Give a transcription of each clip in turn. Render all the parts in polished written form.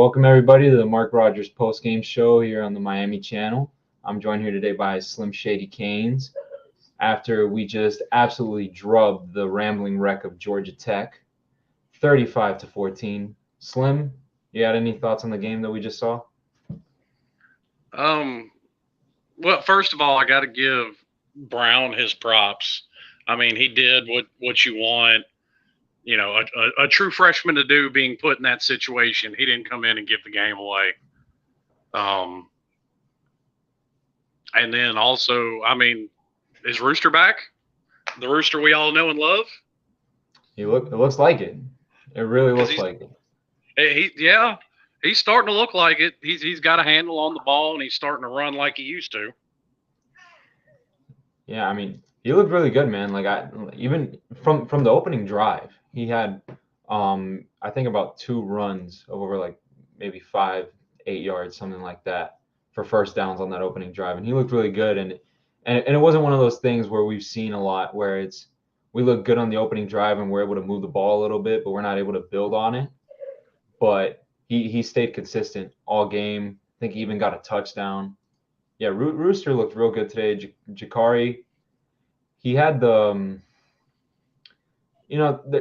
welcome everybody to the Mark Rogers Postgame show here on the Miami channel. I'm joined here today by Slim Shady Canes after we just absolutely drubbed the rambling wreck of Georgia Tech, 35-14. Slim, you had any thoughts on the game that we just saw? Well, first of all, I got to give Brown his props. I mean, he did what you want, a true freshman to do, being put in that situation. He didn't come in and give the game away. And then also, I mean, is Rooster back? The Rooster we all know and love? It looks like it. It really looks like it. He's starting to look like it. He's got a handle on the ball, and he's starting to run like he used to. Yeah, I mean, he looked really good, man. Like even from the opening drive, he had I think about 2 runs of over like maybe 5-8 yards, something like that, for first downs on that opening drive, and he looked really good. And it wasn't one of those things where we've seen a lot where we look good on the opening drive and we're able to move the ball a little bit, but we're not able to build on it. But he stayed consistent all game. I think he even got a touchdown. Yeah, Rooster looked real good today. Jakari, he had the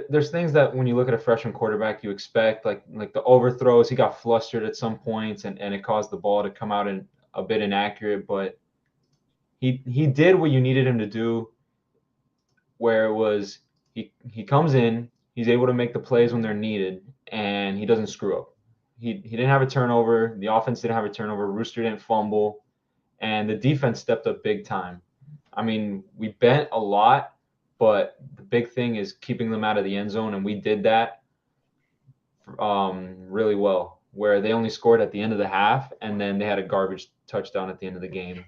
there's things that when you look at a freshman quarterback you expect, like the overthrows. He got flustered at some points and it caused the ball to come out in a bit inaccurate, but he did what you needed him to do, where it was he comes in, he's able to make the plays when they're needed, and he doesn't screw up. He didn't have a turnover. The offense didn't have a turnover. Rooster didn't fumble, and the defense stepped up big time. I mean, we bent a lot, but the big thing is keeping them out of the end zone, and we did that really well, where they only scored at the end of the half, and then they had a garbage touchdown at the end of the game.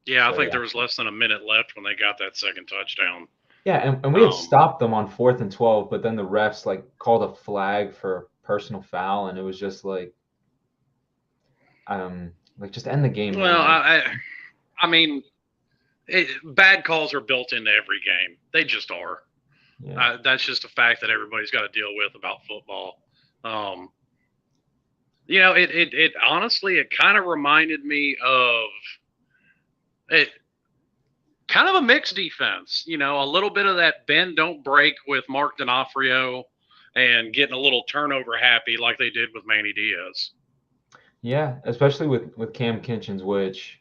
Yeah, I think there was less than a minute left when they got that second touchdown. Yeah, and we had stopped them on 4th and 12, but then the refs called a flag for personal foul, and it was just just end the game. Well, I mean, bad calls are built into every game. They just are. Yeah. That's just a fact that everybody's got to deal with about football. It honestly, it kind of reminded me of it. Kind of a mixed defense, a little bit of that bend don't break with Mark D'Onofrio, and getting a little turnover happy like they did with Manny Diaz. Yeah, especially with Cam Kinchens, which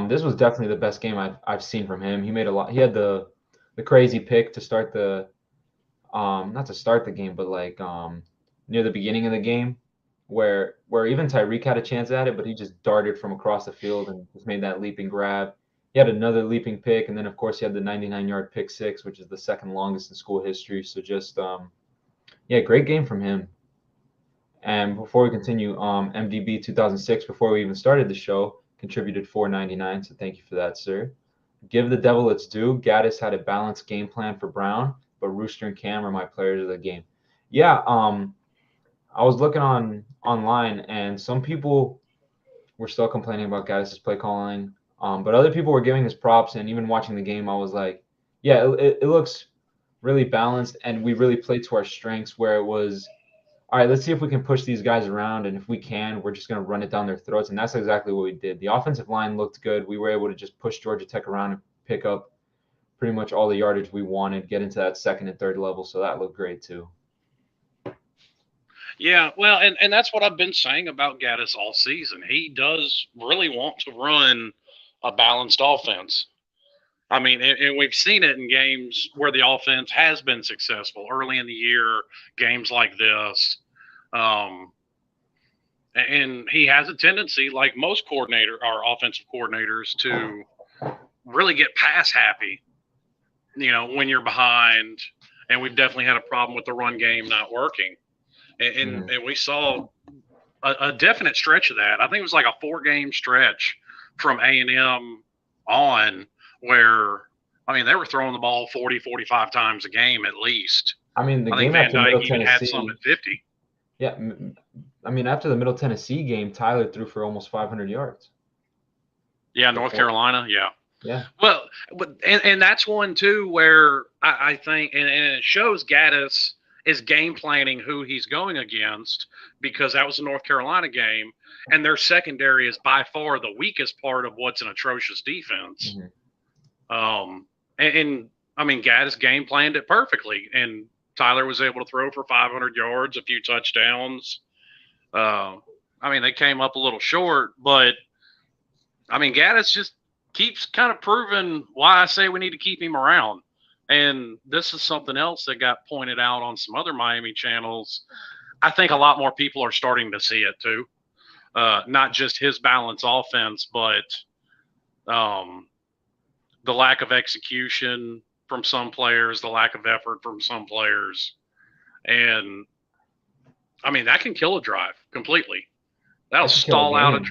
this was definitely the best game I've seen from him. He made a lot. He had the crazy pick to start the not to start the game, but near the beginning of the game, where even Tyreek had a chance at it, but he just darted from across the field and just made that leaping grab. He had another leaping pick, and then of course he had the 99-yard pick six, which is the second longest in school history. So just great game from him. And before we continue, MDB 2006, before we even started the show, contributed $4.99. So thank you for that, sir. Give the devil its due. Gaddis had a balanced game plan for Brown, but Rooster and Cam are my players of the game. Yeah, I was looking online, and some people were still complaining about Gaddis' play calling. But other people were giving his props, and even watching the game, I was like, yeah, it looks really balanced, and we really played to our strengths, where it was, all right, let's see if we can push these guys around, and if we can, we're just going to run it down their throats, and that's exactly what we did. The offensive line looked good. We were able to just push Georgia Tech around and pick up pretty much all the yardage we wanted, get into that second and third level, so that looked great too. Yeah, well, and that's what I've been saying about Gaddis all season. He does really want to run a balanced offense. I mean, and we've seen it in games where the offense has been successful early in the year, games like this. And he has a tendency, like most offensive coordinators, to really get pass happy, when you're behind. And we've definitely had a problem with the run game not working. And we saw a definite stretch of that. I think it was like a 4-game stretch from A&M on, where, I mean, they were throwing the ball 40, 45 times a game at least. I mean, the game after Middle even Tennessee had some at 50. Yeah, I mean, after the Middle Tennessee game, Tyler threw for almost 500 yards. Yeah, North Carolina, yeah. Yeah. Well, and that's one too where I think, and it shows Gaddis is game planning who he's going against, because that was a North Carolina game, and their secondary is by far the weakest part of what's an atrocious defense. And I mean, Gaddis game planned it perfectly, and Tyler was able to throw for 500 yards, a few touchdowns. I mean, they came up a little short, but I mean, Gaddis just keeps kind of proving why I say we need to keep him around. And this is something else that got pointed out on some other Miami channels. I think a lot more people are starting to see it too. Not just his balanced offense, but the lack of execution from some players, the lack of effort from some players. And I mean, that can kill a drive completely. That'll stall out.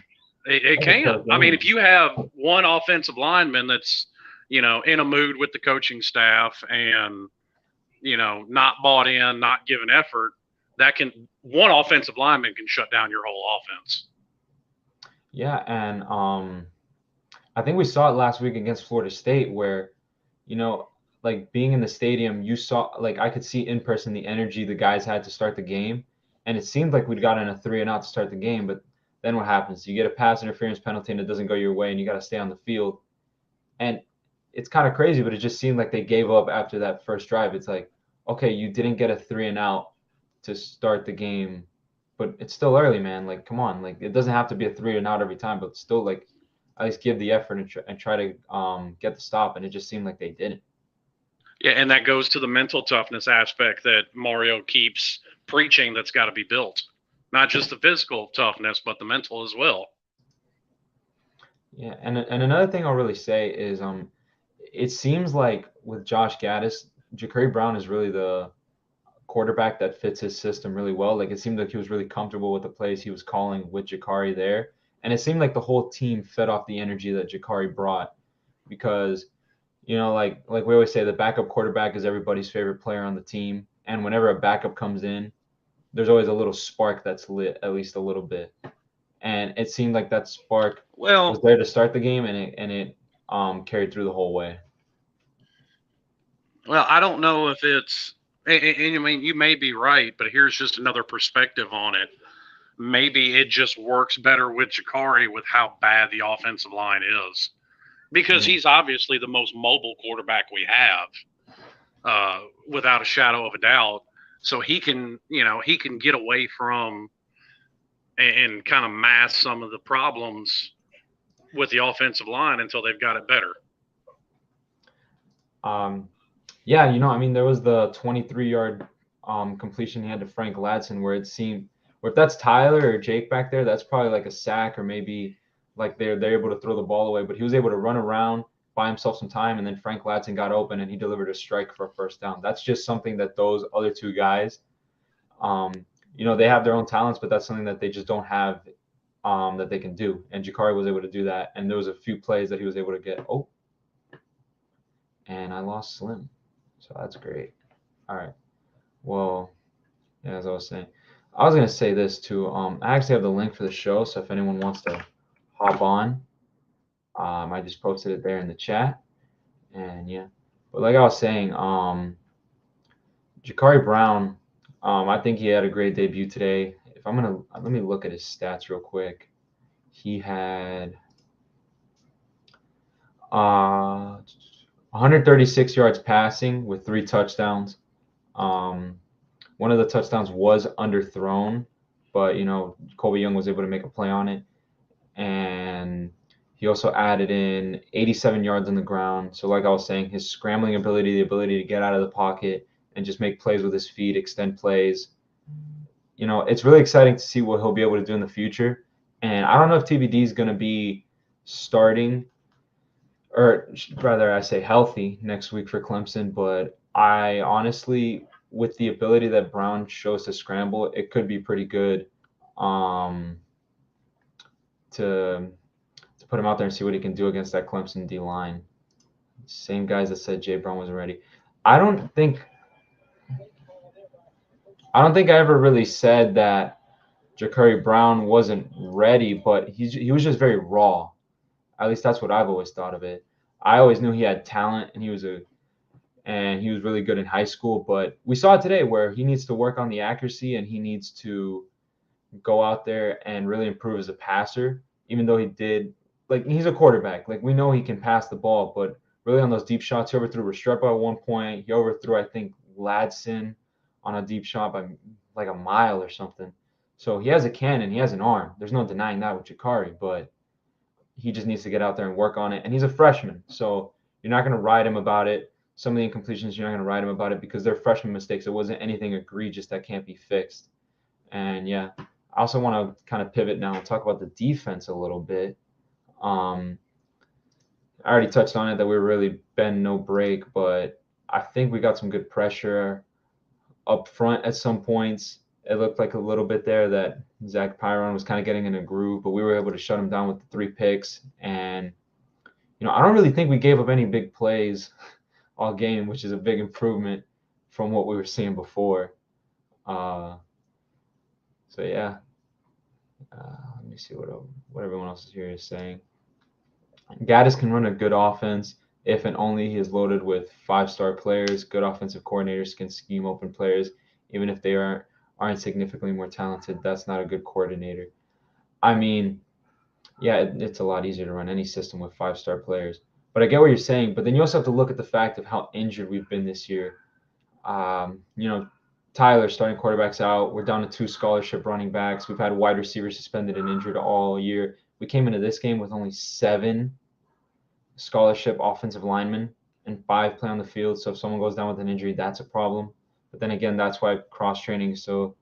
It can. I mean, if you have one offensive lineman that's, in a mood with the coaching staff and, not bought in, not giving effort, one offensive lineman can shut down your whole offense. Yeah, and I think we saw it last week against Florida State where, like being in the stadium, you saw, like I could see in person the energy the guys had to start the game. And it seemed like we'd gotten a 3-and-out to start the game, but then what happens? You get a pass interference penalty and it doesn't go your way and you got to stay on the field. And it's kind of crazy, but it just seemed like they gave up after that first drive. It's like, okay, you didn't get a 3-and-out to start the game, but it's still early, man. Like, come on. Like, it doesn't have to be a 3-and-out every time, but still, like, at least give the effort and try to get the stop. And it just seemed like they didn't. Yeah, and that goes to the mental toughness aspect that Mario keeps preaching that's got to be built. Not just the physical toughness, but the mental as well. Yeah, and another thing I'll really say is it seems like with Josh Gaddis, Ja'Cory Brown is really the quarterback that fits his system really well. Like it seemed like he was really comfortable with the plays he was calling with Ja'Cory there. And it seemed like the whole team fed off the energy that Ja'Cory brought because, like we always say, the backup quarterback is everybody's favorite player on the team. And whenever a backup comes in, there's always a little spark that's lit, at least a little bit. And it seemed like that spark was there to start the game, and it carried through the whole way. Well, I don't know if it's, and I mean, you may be right, but here's just another perspective on it. Maybe it just works better with Ja'Cory with how bad the offensive line is, because he's obviously the most mobile quarterback we have, without a shadow of a doubt. So he can get away from and kind of mask some of the problems with the offensive line until they've got it better. Yeah, I mean, there was the 23-yard completion he had to Frank Ladson where it seemed, if that's Tyler or Jake back there, that's probably like a sack or maybe like they're able to throw the ball away. But he was able to run around, buy himself some time, and then Frank Ladson got open and he delivered a strike for a first down. That's just something that those other two guys, they have their own talents, but that's something that they just don't have that they can do. And Ja'Cory was able to do that. And there was a few plays that he was able to get. Oh, and I lost Slim. So that's great. All right. Well, yeah, as I was saying, I was going to say this too. I actually have the link for the show. So if anyone wants to hop on, I just posted it there in the chat. And yeah, but like I was saying, Ja'Cory Brown, I think he had a great debut today. Let me look at his stats real quick. He had 136 yards passing with 3 touchdowns. One of the touchdowns was underthrown, but Colby Young was able to make a play on it. And he also added in 87 yards on the ground. So like I was saying, his scrambling ability, the ability to get out of the pocket and just make plays with his feet, extend plays. It's really exciting to see what he'll be able to do in the future. And I don't know if TBD is going to be starting, or rather I say healthy next week for Clemson, but I honestly, with the ability that Brown shows to scramble, it could be pretty good to put him out there and see what he can do against that Clemson D line. Same guys that said Jay Brown wasn't ready. I don't think I ever really said that Ja'Cory Brown wasn't ready, but he was just very raw. At least that's what I've always thought of it. I always knew he had talent, and and he was really good in high school. But we saw it today where he needs to work on the accuracy and he needs to go out there and really improve as a passer, even though he did, like, he's a quarterback. Like, we know he can pass the ball, but really on those deep shots, he overthrew Restrepo at one point. He overthrew, I think, Ladson on a deep shot by like a mile or something. So he has a cannon, he has an arm. There's no denying that with Jakari, but he just needs to get out there and work on it. And he's a freshman, so you're not going to ride him about it. Some of the incompletions, you're not going to ride him about it because they're freshman mistakes. It wasn't anything egregious that can't be fixed. And yeah, I also want to kind of pivot now and talk about the defense a little bit. I already touched on it that we were really bend no break, but I think we got some good pressure up front at some points. It looked like a little bit there that Zach Pyron was kind of getting in a groove, but we were able to shut him down with the 3 picks. And, I don't really think we gave up any big plays all game, which is a big improvement from what we were seeing before. So, yeah. Let me see what everyone else here is saying. Gaddis can run a good offense if and only he is loaded with 5-star players. Good offensive coordinators can scheme open players, even if they aren't significantly more talented. That's not a good coordinator. I mean, yeah, it's a lot easier to run any system with 5-star players. But I get what you're saying. But then you also have to look at the fact of how injured we've been this year. Tyler, starting quarterback's out. We're down to 2 scholarship running backs. We've had wide receivers suspended and injured all year. We came into this game with only 7 scholarship offensive linemen and 5 play on the field. So if someone goes down with an injury, that's a problem. But then again, that's why cross-training is so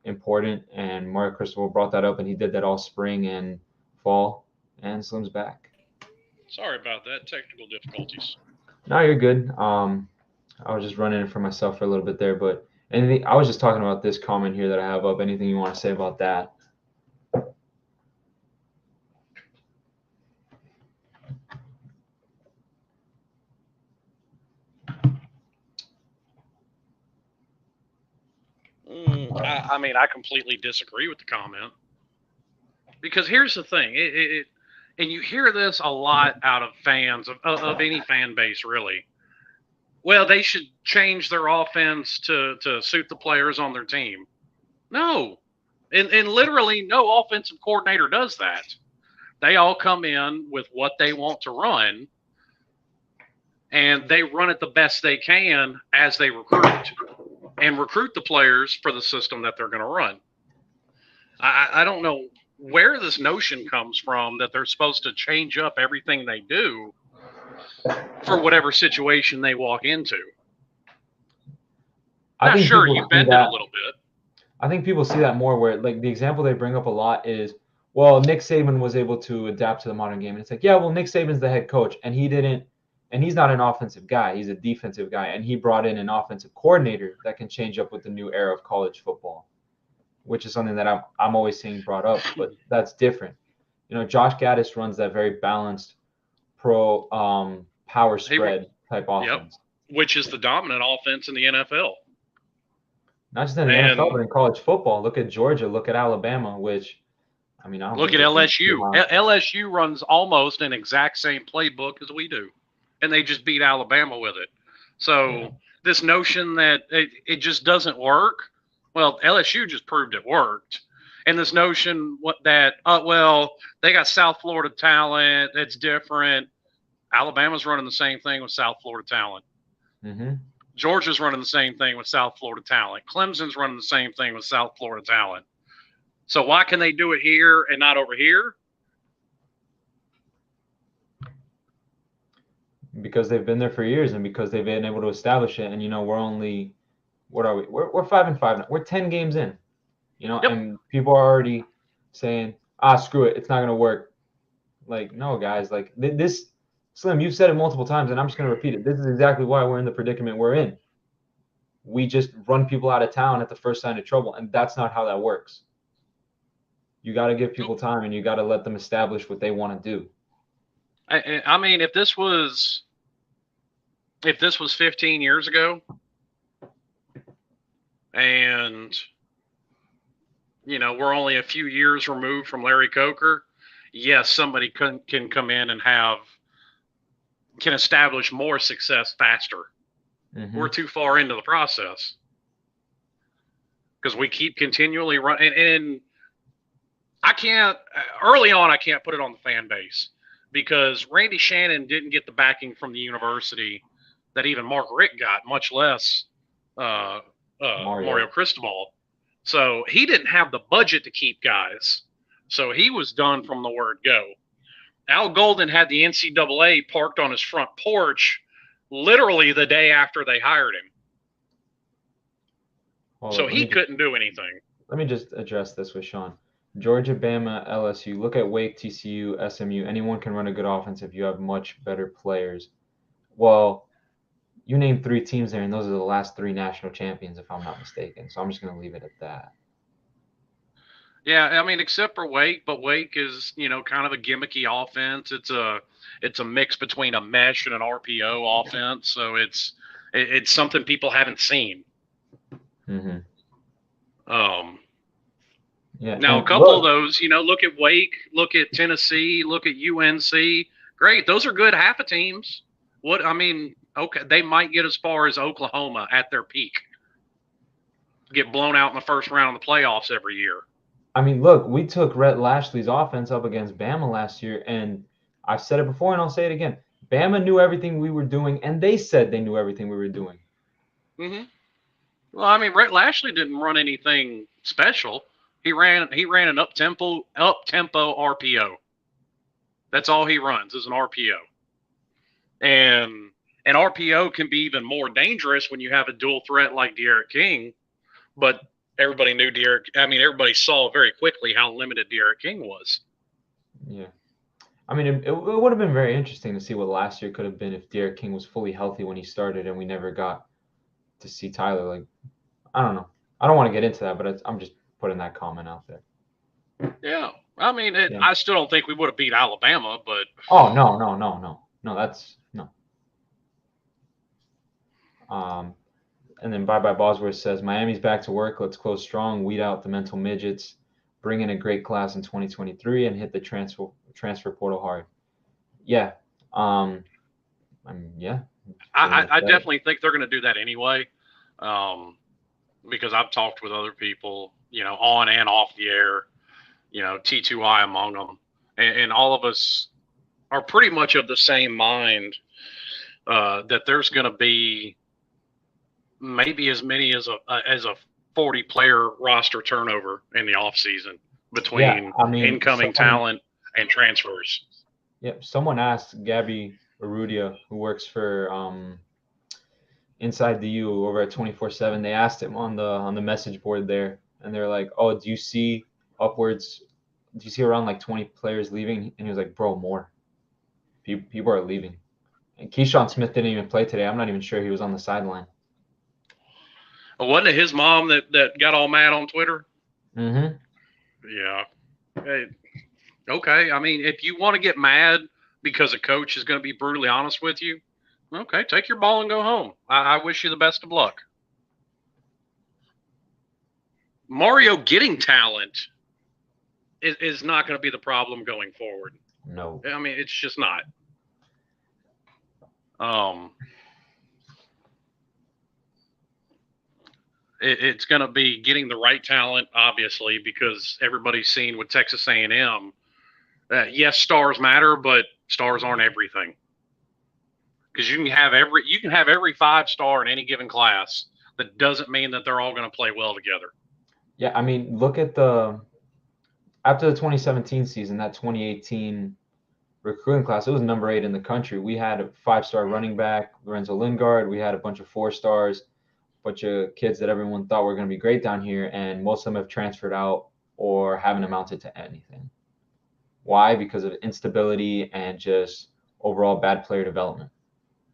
important. And Mario Cristobal brought that up, and he did that all spring and fall. And Slim's back. Sorry about that. Technical difficulties. No, you're good. I was just running it for myself for a little bit there, but anything. I was just talking about this comment here that I have up. Anything you want to say about that? I mean, I completely disagree with the comment because here's the thing. And you hear this a lot out of fans of any fan base, really. Well, they should change their offense to suit the players on their team. No. And literally no offensive coordinator does that. They all come in with what they want to run, and they run it the best they can as they recruit and recruit the players for the system that they're going to run. I don't know where this notion comes from that they're supposed to change up everything they do for whatever situation they walk into. I'm sure you bend it a little bit. I think people see that more where, like, the example they bring up a lot is, well, Nick Saban was able to adapt to the modern game. And it's like, yeah, well, Nick Saban's the head coach, and he didn't, and he's not an offensive guy. He's a defensive guy, and he brought in an offensive coordinator that can change up with the new era of college football, which is something that I'm always seeing brought up, but that's different. Josh Gaddis runs that very balanced power spread type offense. Yep. Which is the dominant offense in the NFL. Not just in the NFL, but in college football. Look at Georgia. Look at Alabama, which, I mean, I don't look at LSU. LSU runs almost an exact same playbook as we do, and they just beat Alabama with it. So this notion that it just doesn't work, well, LSU just proved it worked. And this notion that, they got South Florida talent, that's different. Alabama's running the same thing with South Florida talent. Mm-hmm. Georgia's running the same thing with South Florida talent. Clemson's running the same thing with South Florida talent. So why can they do it here and not over here? Because they've been there for years and because they've been able to establish it. And, we're only, what are we? We're 5-5 now. We're 10 games in, Yep. And people are already saying, screw it. It's not going to work. Like, no, guys, like this. Slim, you've said it multiple times, and I'm just going to repeat it. This is exactly why we're in the predicament we're in. We just run people out of town at the first sign of trouble, and that's not how that works. You got to give people time, and you got to let them establish what they want to do. I mean, if this was 15 years ago, and we're only a few years removed from Larry Coker, yes, somebody can come in and can establish more success faster. We're too far into the process because we keep continually running. And I can't early on. I can't put it on the fan base because Randy Shannon didn't get the backing from the university that even Mark Richt got, much less Mario Cristobal. So he didn't have the budget to keep guys. So he was done from the word go. Al Golden had the NCAA parked on his front porch literally the day after they hired him. So he couldn't do anything. Let me just address this with Sean. Georgia, Bama, LSU. Look at Wake, TCU, SMU. Anyone can run a good offense if you have much better players. Well, you named 3 teams there, and those are the last 3 national champions, if I'm not mistaken. So I'm just going to leave it at that. Yeah, I mean, except for Wake, but Wake is, kind of a gimmicky offense. It's a mix between a mesh and an RPO offense, so it's something people haven't seen. Yeah. Now, a couple of those, look at Wake, look at Tennessee, look at UNC. Great, those are good half of teams. Okay, they might get as far as Oklahoma at their peak. Get blown out in the first round of the playoffs every year. I mean, look, we took Rhett Lashley's offense up against Bama last year, and I've said it before and I'll say it again. Bama knew everything we were doing, and they said they knew everything we were doing. Well, I mean, Rhett Lashley didn't run anything special. He ran an up tempo RPO. That's all he runs is an RPO. And an RPO can be even more dangerous when you have a dual threat like De'Aaron King, but everybody knew everybody saw very quickly how limited De'Aaron King was. Yeah. I mean, it would have been very interesting to see what last year could have been if De'Aaron King was fully healthy when he started and we never got to see Tyler. Like, I don't know. I don't want to get into that, but I'm just putting that comment out there. Yeah. I mean, I still don't think we would have beat Alabama, but. Oh, no. That's no. And then Bye Bosworth says, Miami's back to work. Let's close strong, weed out the mental midgets, bring in a great class in 2023, and hit the transfer portal hard. Yeah. I definitely think they're going to do that anyway, because I've talked with other people, on and off the air, T2I among them, and all of us are pretty much of the same mind that there's going to be maybe as many as a 40-player roster turnover in the offseason between incoming talent and transfers. Yep. Someone asked Gabby Arudia, who works for Inside the U over at 24/7. They asked him on the message board there, and they're like, "Oh, do you see around like 20 players leaving?" And he was like, "Bro, more. People are leaving." And Keyshawn Smith didn't even play today. I'm not even sure he was on the sideline. Wasn't it his mom that got all mad on Twitter? Mm-hmm. Yeah. Hey, okay. I mean, if you want to get mad because a coach is going to be brutally honest with you, okay, take your ball and go home. I wish you the best of luck. Mario getting talent is not going to be the problem going forward. No. I mean, it's just not. It's going to be getting the right talent, obviously, because everybody's seen with Texas A&M. Yes, stars matter, but stars aren't everything. Because you can have every 5-star in any given class. That doesn't mean that they're all going to play well together. Yeah, I mean, look at after the 2017 season, that 2018 recruiting class, it was number 8 in the country. We had a 5-star running back, Lorenzo Lingard. We had a bunch of 4-stars, a bunch of kids that everyone thought were going to be great down here, and most of them have transferred out or haven't amounted to anything. Why? Because of instability and just overall bad player development.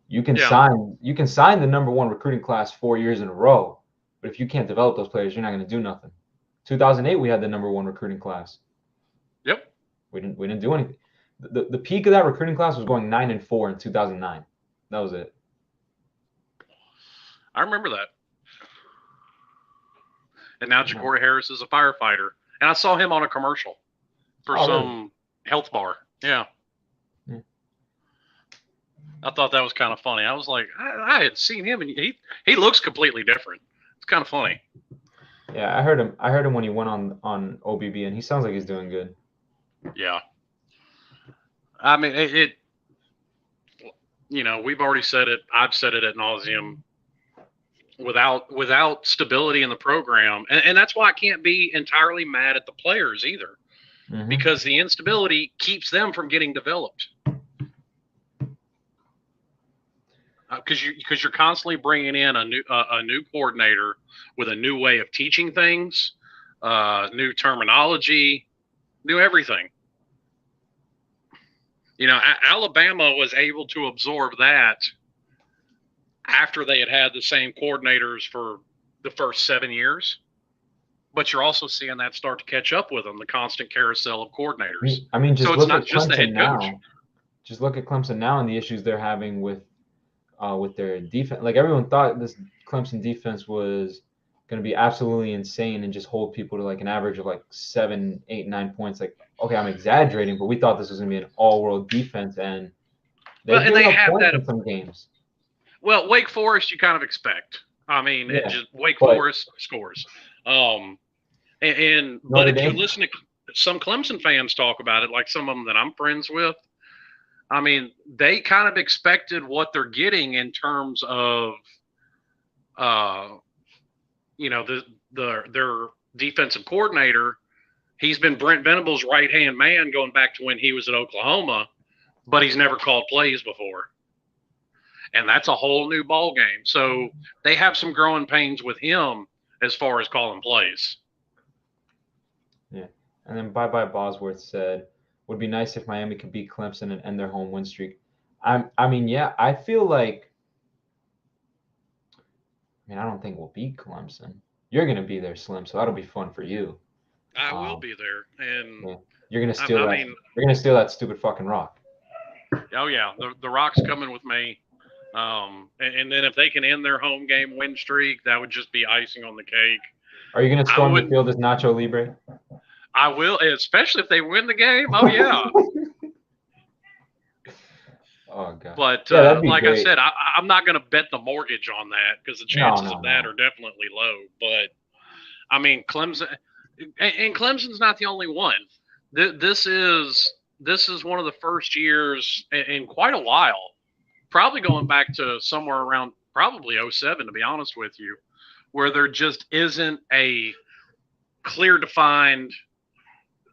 You can sign the number 1 recruiting class 4 years in a row, but if you can't develop those players, you're not going to do nothing. 2008, we had the number 1 recruiting class. Yep. We didn't do anything. The peak of that recruiting class was going 9-4 in 2009. That was it. I remember that. And now Ja'Cory Harris is a firefighter, and I saw him on a commercial for some health bar. Yeah. I thought that was kind of funny. I was like, I had seen him, and he looks completely different. It's kind of funny. Yeah, I heard him. I heard him when he went on OBB, and he sounds like he's doing good. Yeah. I mean, we've already said it. I've said it ad nauseum. Without stability in the program, and that's why I can't be entirely mad at the players either, because the instability keeps them from getting developed. Because you're constantly bringing in a new coordinator with a new way of teaching things, new terminology, new everything. Alabama was able to absorb that after they had the same coordinators for the first 7 years. But you're also seeing that start to catch up with them, the constant carousel of coordinators. I mean, just so look it's not at just the head Clemson coach. now. Just look at Clemson now and the issues they're having with their defense. Like, everyone thought this Clemson defense was going to be absolutely insane and just hold people to like an average of like 7, 8, 9 points. Like, okay, I'm exaggerating, but we thought this was going to be an all-world defense, and they've given up points in some games. Well, Wake Forest, you kind of expect. I mean, Wake Forest scores. But if you listen to some Clemson fans talk about it, like some of them that I'm friends with, I mean, they kind of expected what they're getting in terms of, their defensive coordinator. He's been Brent Venables' right-hand man going back to when he was at Oklahoma, but he's never called plays before. And that's a whole new ball game. So they have some growing pains with him as far as calling plays. Yeah. And then Bye-Bye Bosworth said, would be nice if Miami could beat Clemson and end their home win streak. I mean, yeah, I feel like I don't think we'll beat Clemson. You're going to be there, Slim, so that'll be fun for you. I will be there. And yeah. You're going to steal that. You're going to steal that stupid fucking rock. Oh, yeah. The rock's coming with me. And then if they can end their home game win streak, that would just be icing on the cake. Are you going to storm the field as Nacho Libre? I will, especially if they win the game. Oh, yeah. Oh, God. But like great. I said, I'm not going to bet the mortgage on that because the chances of that are definitely low. But, I mean, Clemson – and Clemson's not the only one. This is one of the first years in quite a while, probably going back to somewhere around probably 2007, to be honest with you, where there just isn't a clear defined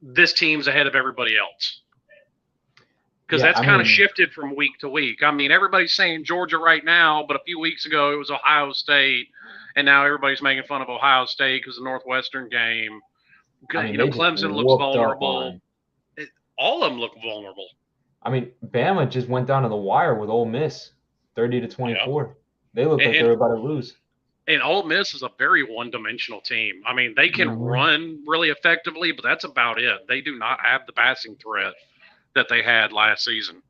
this team's ahead of everybody else. Because that's kind of shifted from week to week. I mean, everybody's saying Georgia right now, but a few weeks ago it was Ohio State, and now everybody's making fun of Ohio State because of the Northwestern game. Clemson looks vulnerable. All of them look vulnerable. I mean, Bama just went down to the wire with Ole Miss, 30-24. Yep. They look like they're about to lose. And Ole Miss is a very one-dimensional team. I mean, they can run really effectively, but that's about it. They do not have the passing threat that they had last season.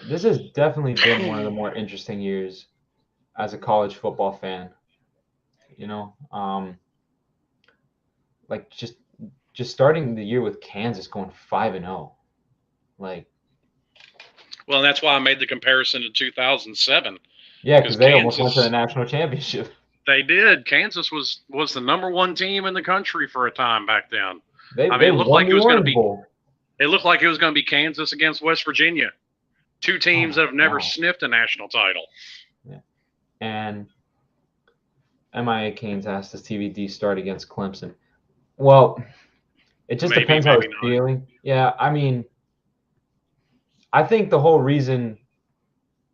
This has definitely been one of the more interesting years as a college football fan. Like just starting the year with Kansas going 5-0. Like, well, that's why I made the comparison to 2007. Yeah, because they almost went to the national championship. They did. Kansas was the number one team in the country for a time back then. It looked like it was going to be. It looked like it was going to be Kansas against West Virginia, two teams that have never sniffed a national title. Yeah. And MIA Canes asked, does TVD start against Clemson? Well, it just depends how it's feeling. Yeah, I mean, I think the whole reason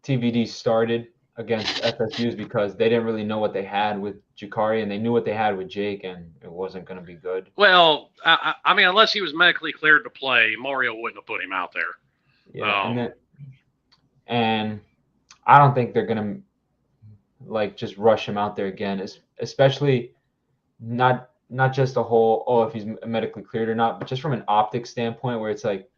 TVD started against FSU is because they didn't really know what they had with Jakari, and they knew what they had with Jake, and it wasn't going to be good. Well, I mean, unless he was medically cleared to play, Mario wouldn't have put him out there. Yeah, and I don't think they're going to just rush him out there again, especially not just a whole, if he's medically cleared or not, but just from an optics standpoint where it's like,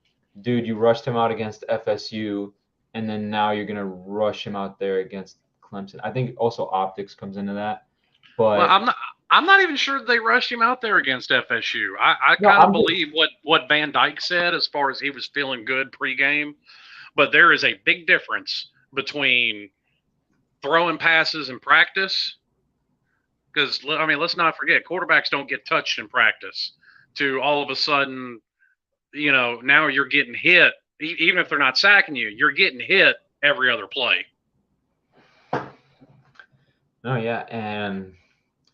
dude, you rushed him out against FSU, and then now you're going to rush him out there against Clemson. I think also optics comes into that. But I'm not even sure they rushed him out there against FSU. I kind of believe what Van Dyke said as far as he was feeling good pregame. But there is a big difference between throwing passes in practice, because, I mean, let's not forget, quarterbacks don't get touched in practice, to all of a sudden, now you're getting hit. Even if they're not sacking you, you're getting hit every other play. No, yeah, and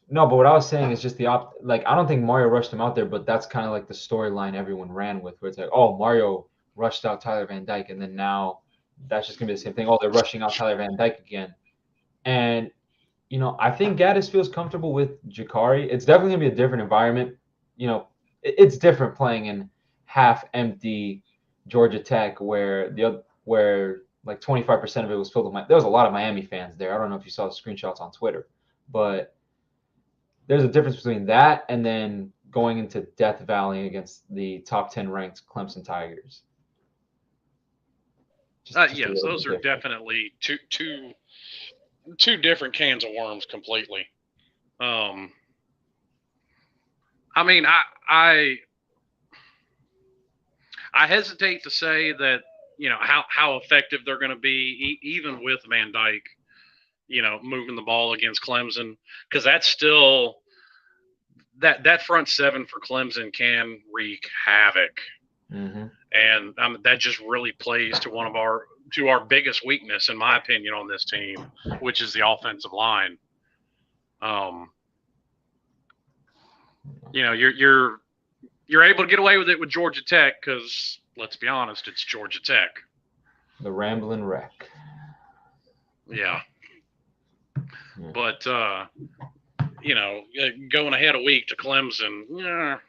no, but what I was saying is just I don't think Mario rushed him out there, but that's kind of like the storyline everyone ran with, where it's like, oh, Mario rushed out Tyler Van Dyke, and then now that's just gonna be the same thing. Oh, they're rushing out Tyler Van Dyke again, and I think Gaddis feels comfortable with Jakari. It's definitely gonna be a different environment. It's different playing in half empty Georgia Tech, where like 25% of it was filled with there was a lot of Miami fans there. I don't know if you saw the screenshots on Twitter, but there's a difference between that and then going into Death Valley against the top 10 ranked Clemson Tigers. Yes, those are definitely two different cans of worms completely. I mean, I hesitate to say that, how effective they're going to be, even with Van Dyke, moving the ball against Clemson, because that's still that front seven for Clemson can wreak havoc. Mm-hmm. And that just really plays to our biggest weakness, in my opinion, on this team, which is the offensive line. You're able to get away with it with Georgia Tech because, let's be honest, it's Georgia Tech. The Ramblin' Wreck. Yeah. But, going ahead a week to Clemson,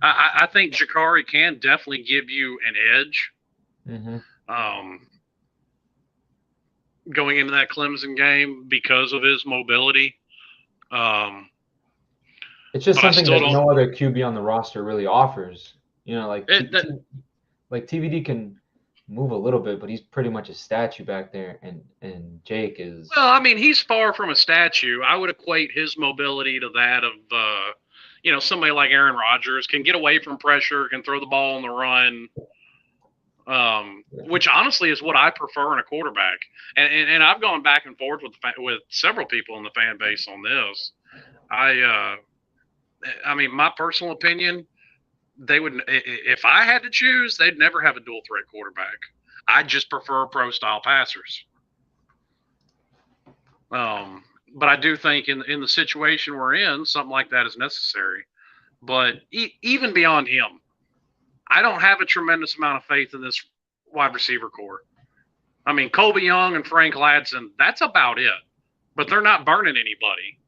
I think Jakari can definitely give you an edge. Mm-hmm. Going into that Clemson game because of his mobility. It's just something that no other QB on the roster really offers. Like TVD can move a little bit, but he's pretty much a statue back there, and Jake is. Well, I mean, he's far from a statue. I would equate his mobility to that of, somebody like Aaron Rodgers, can get away from pressure, can throw the ball on the run, which honestly is what I prefer in a quarterback. And I've gone back and forth with several people in the fan base on this. I mean, my personal opinion, they would, if I had to choose, they'd never have a dual threat quarterback. I just prefer pro style passers. But I do think in the situation we're in, something like that is necessary. But even beyond him, I don't have a tremendous amount of faith in this wide receiver core. I mean, Colby Young and Frank Ladson, that's about it. But they're not burning anybody.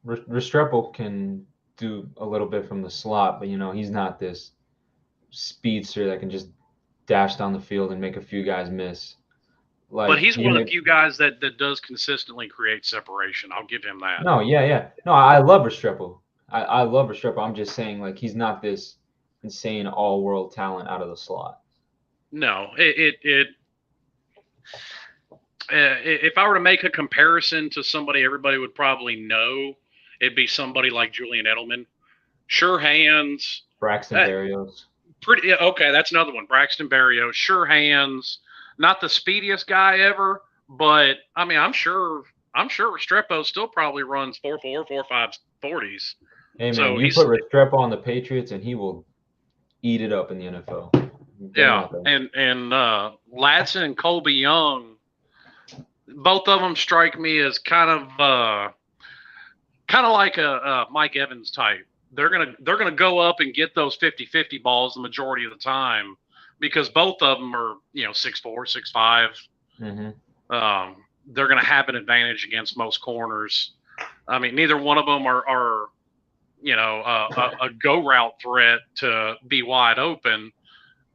Restrepo can do a little bit from the slot, but he's not this speedster that can just dash down the field and make a few guys miss. But he's one of the few guys that does consistently create separation. I'll give him that. No, yeah. No, I love Restrepo. I love Restrepo. I'm just saying, like, he's not this insane all-world talent out of the slot. No, if I were to make a comparison to somebody everybody would probably know, it'd be somebody like Julian Edelman. Sure hands. Braxton Berrios. Okay, that's another one. Braxton Berrios. Sure hands. Not the speediest guy ever, but I mean, I'm sure Restrepo still probably runs 4.4, 4.5 40s. Hey man, so you put Restrepo on the Patriots and he will eat it up in the NFL. Yeah, and Ladson and Colby Young, both of them strike me as kind of like a Mike Evans type. They're gonna go up and get those 50-50 balls the majority of the time because both of them are 6'4", 6'5". Mm-hmm. They're gonna have an advantage against most corners. I mean, neither one of them are a go route threat to be wide open,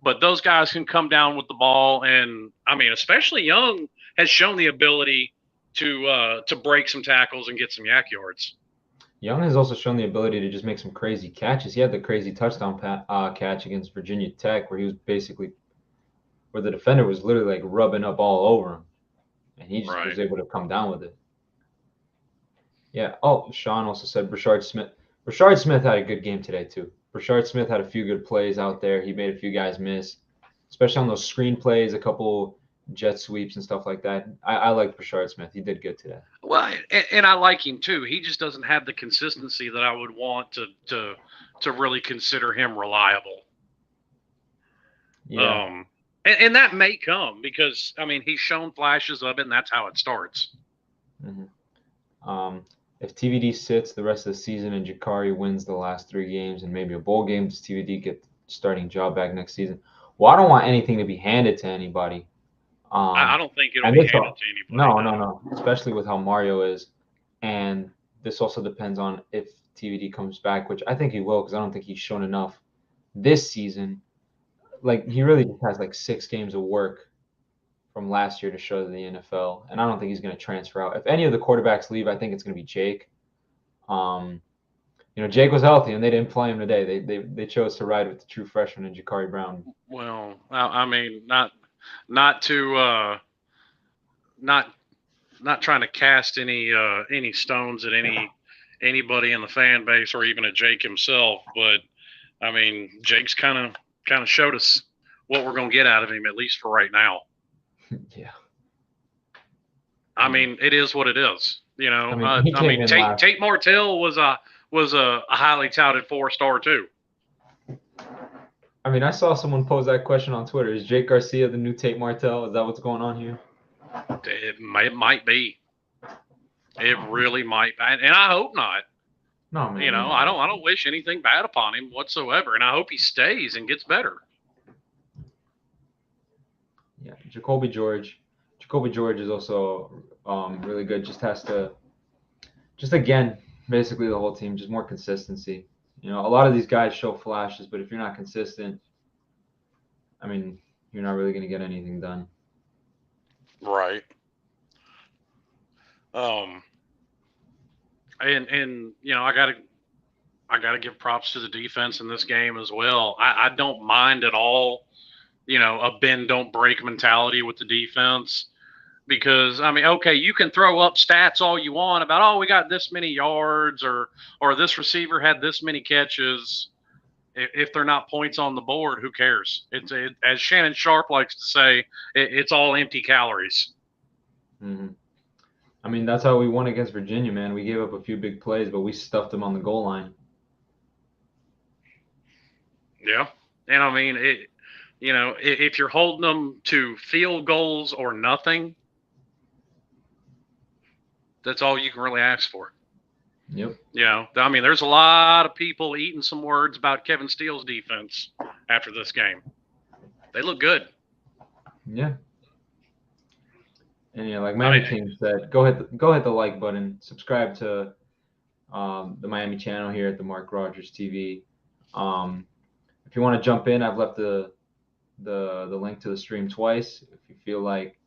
but those guys can come down with the ball, and I mean, especially Young has shown the ability to break some tackles and get some yak yards. Young has also shown the ability to just make some crazy catches. He had the crazy touchdown catch against Virginia Tech where he was where the defender was literally like rubbing up all over him, and he just was able to come down with it. Yeah. Oh, Sean also said Brashard Smith. Brashard Smith had a good game today too. Brashard Smith had a few good plays out there. He made a few guys miss, especially on those screen plays. A couple jet sweeps and stuff like that. I like Brashard Smith. He did good today. Well, and I like him too. He just doesn't have the consistency that I would want to really consider him reliable. Yeah. And that may come because I mean he's shown flashes of it, and that's how it starts. Mm-hmm. If TVD sits the rest of the season and Jakari wins the last 3 games and maybe a bowl game, does TVD get the starting job back next season? Well, I don't want anything to be handed to anybody. I don't think it'll be handed to anybody. No. Especially with how Mario is, and this also depends on if TVD comes back, which I think he will, because I don't think he's shown enough this season. Like he really just has like 6 games of work from last year to show to the NFL, and I don't think he's going to transfer out. If any of the quarterbacks leave, I think it's going to be Jake. Jake was healthy, and they didn't play him today. They chose to ride with the true freshman and Jakari Brown. Well, I mean, not trying to cast any stones at anybody in the fan base or even at Jake himself, but I mean, Jake's kind of showed us what we're going to get out of him, at least for right now. Yeah. I mean, it is what it is. Tate Martell was a highly touted 4-star too. I mean, I saw someone pose that question on Twitter. Is Jake Garcia the new Tate Martell? Is that what's going on here? It might be. It really might, and I hope not. No, man. I don't wish anything bad upon him whatsoever, and I hope he stays and gets better. Yeah, Jacoby George is also really good. Again, basically the whole team, just more consistency. A lot of these guys show flashes, but if you're not consistent, I mean, you're not really going to get anything done. Right. And I gotta give props to the defense in this game as well. I don't mind at all, a bend don't break mentality with the defense. Because I mean, okay, you can throw up stats all you want about, we got this many yards or this receiver had this many catches. If they're not points on the board, who cares? As Shannon Sharp likes to say, it's all empty calories. Mm-hmm. I mean, that's how we won against Virginia, man. We gave up a few big plays, but we stuffed them on the goal line. Yeah, and I mean, if you're holding them to field goals or nothing, that's all you can really ask for. Yep. I mean, there's a lot of people eating some words about Kevin Steele's defense after this game. They look good. Yeah. And like Miami team said, go hit the like button, subscribe to the Miami channel here at the MarkRogersTV. If you want to jump in, I've left the link to the stream twice. If you feel like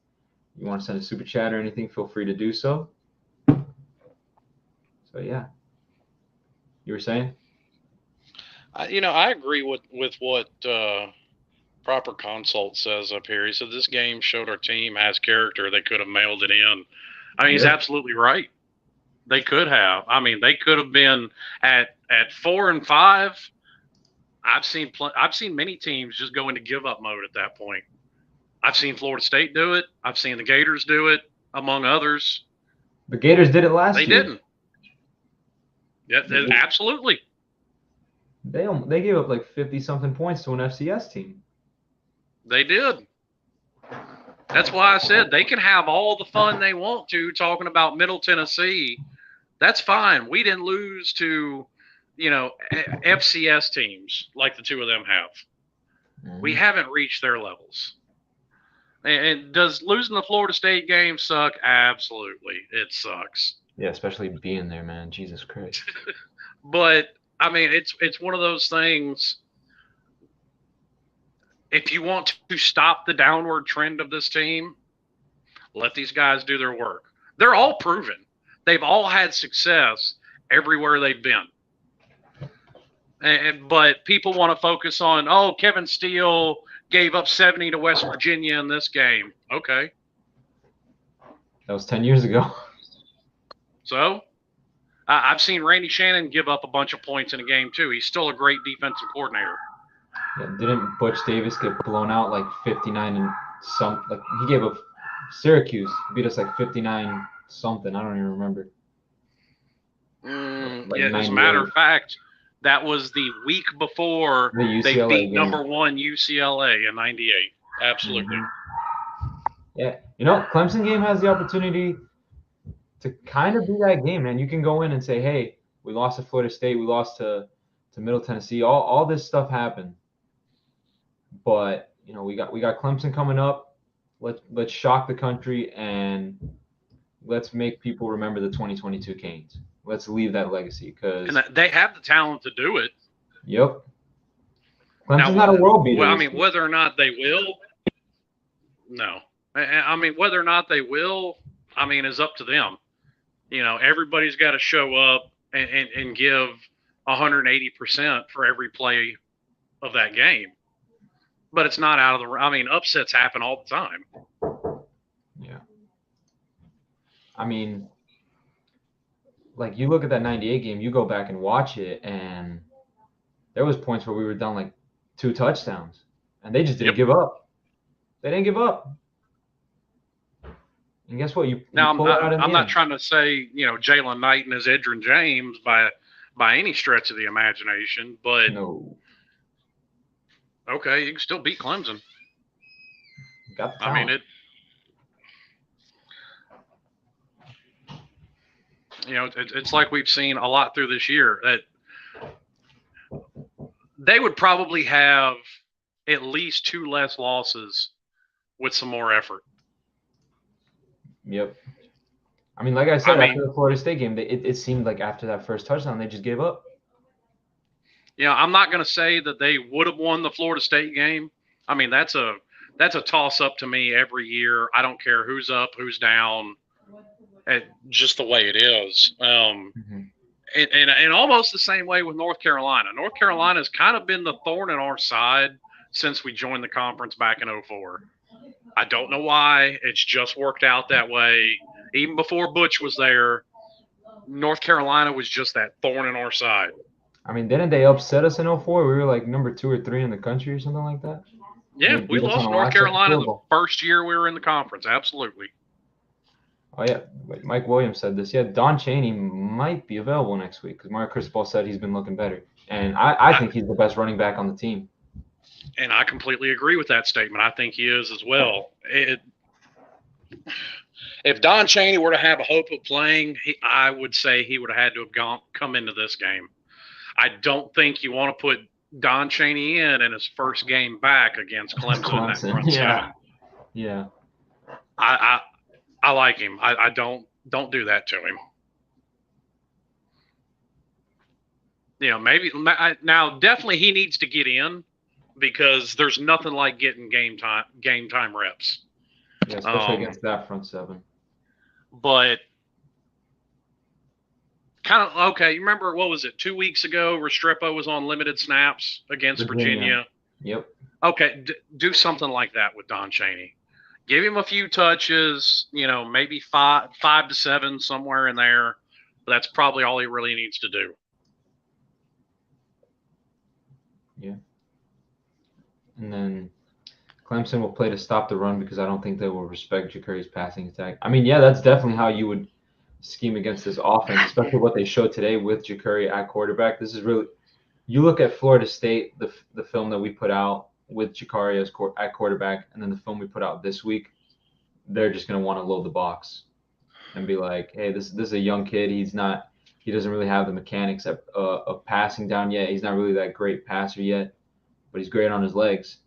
you want to send a super chat or anything, feel free to do so. So yeah, you were saying? I agree with what Proper Consult says up here. He said this game showed our team has character. They could have mailed it in. I mean, he's absolutely right. They could have. I mean, they could have been at 4-5. I've seen many teams just go into give up mode at that point. I've seen Florida State do it. I've seen the Gators do it, among others. The Gators did it last year. They didn't. Yeah, absolutely. They gave up like 50-something points to an FCS team. They did. That's why I said they can have all the fun they want to talking about Middle Tennessee. That's fine. We didn't lose to, FCS teams like the two of them have. Mm-hmm. We haven't reached their levels. And does losing the Florida State game suck? Absolutely. It sucks. Yeah, especially being there, man. Jesus Christ. But, I mean, it's one of those things. If you want to stop the downward trend of this team, let these guys do their work. They're all proven. They've all had success everywhere they've been. But people want to focus on, Kevin Steele gave up 70 to West Virginia in this game. Okay. That was 10 years ago. So, I've seen Randy Shannon give up a bunch of points in a game, too. He's still a great defensive coordinator. Yeah, didn't Butch Davis get blown out like 59 he gave up Syracuse beat us like 59 something. I don't even remember. Like Yeah, as a matter 98. of fact, that was the week before The they UCLA beat game. number 1 UCLA in '98. Absolutely. Yeah, Clemson game has the opportunity to kind of be that game, man. You can go in and say, hey, we lost to Florida State, we lost to Middle Tennessee. All this stuff happened. But, we got Clemson coming up. Let's shock the country and let's make people remember the 2022 Canes. Let's leave that legacy because they have the talent to do it. Yep. Clemson's not a world beater. Well, I mean, whether or not they will, no. I mean, whether or not they will, is up to them. Everybody's got to show up and give 180% for every play of that game. But it's not out of the. Upsets happen all the time. Yeah. I mean, like you look at that 98 game, you go back and watch it, and there was points where we were down like 2 touchdowns, and they just didn't give up. They didn't give up. And guess what? I'm not trying to say Jalen Knight and his Edgerrin James by any stretch of the imagination, but no. Okay, you can still beat Clemson. Got the talent. It's like we've seen a lot through this year that they would probably have at least 2 less losses with some more effort. Yep. Like I said, after the Florida State game, it seemed like after that first touchdown, they just gave up. I'm not going to say that they would have won the Florida State game. That's a toss-up to me every year. I don't care who's up, who's down, just the way it is. And almost the same way with North Carolina. North Carolina's kind of been the thorn in our side since we joined the conference back in 2004. I don't know why. It's just worked out that way. Even before Butch was there, North Carolina was just that thorn in our side. Didn't they upset us in 2004? We were like number 2 or 3 in the country or something like that? Yeah, we lost North Carolina the first year we were in the conference. Absolutely. Oh, yeah. Mike Williams said this. Yeah, Don Chaney might be available next week because Mark Cristobal said he's been looking better. And I think he's the best running back on the team. And I completely agree with that statement. I think he is as well. If Don Chaney were to have a hope of playing, I would say he would have had to have come into this game. I don't think you want to put Don Chaney in his first game back against Clemson. In that front seven. Yeah. I like him. I don't do that to him. Maybe now definitely he needs to get in because there's nothing like getting game time reps. Yeah, especially against that front seven. But kind of okay. You remember what was it 2 weeks ago? Restrepo was on limited snaps against Virginia. Yep. Okay, do something like that with Don Chaney. Give him a few touches. Maybe 5 to 7 somewhere in there. But that's probably all he really needs to do. Yeah. And then Clemson will play to stop the run because I don't think they will respect Jacurri's passing attack. That's definitely how you would scheme against this offense, especially what they showed today with Jacurri at quarterback. This is really – you look at Florida State, the film that we put out with Jacurri at quarterback, and then the film we put out this week, they're just going to want to load the box and be like, hey, this is a young kid. He doesn't really have the mechanics of passing down yet. He's not really that great passer yet, but he's great on his legs.